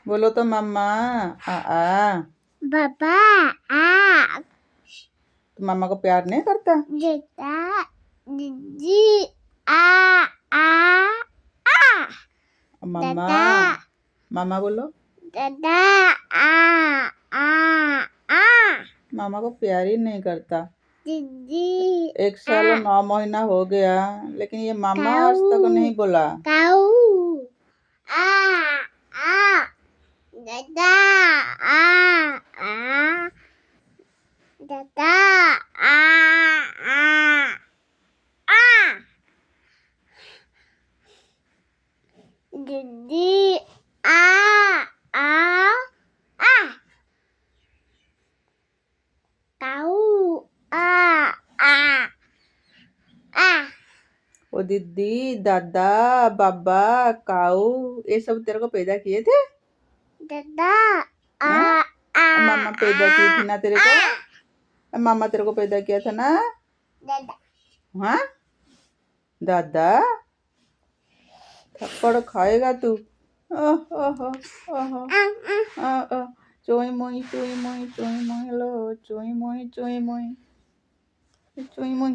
बोलो तो मम्मा। आ पापा आ तो मम्मा को प्यार नहीं करता? देता दीदी आ आ मम्मा दादा मामा बोलो। दादा आ आ मामा को प्यार ही नहीं करता। दीदी 1 साल और 9 महीना हो गया, लेकिन ये मामा आज काऊ तक नहीं बोला। काऊ आ आ दादा आ दादा आ आ दीदी आ आ आ काऊ आ आ आ वो दीदी दादा बाबा काऊ ये सब तेरे को पैदा किए थे? दादा आ हाँ? आ मामा पैदा की थी ना तेरे को? मामा तेरे को पैदा किया था ना? दादा हाँ दादा थप्पड़ खाएगा तू। ओह ओह ओह ओह चोई मोई चोई मोई चोई मोई लो चोई मोई चोई मोई चोई मोई।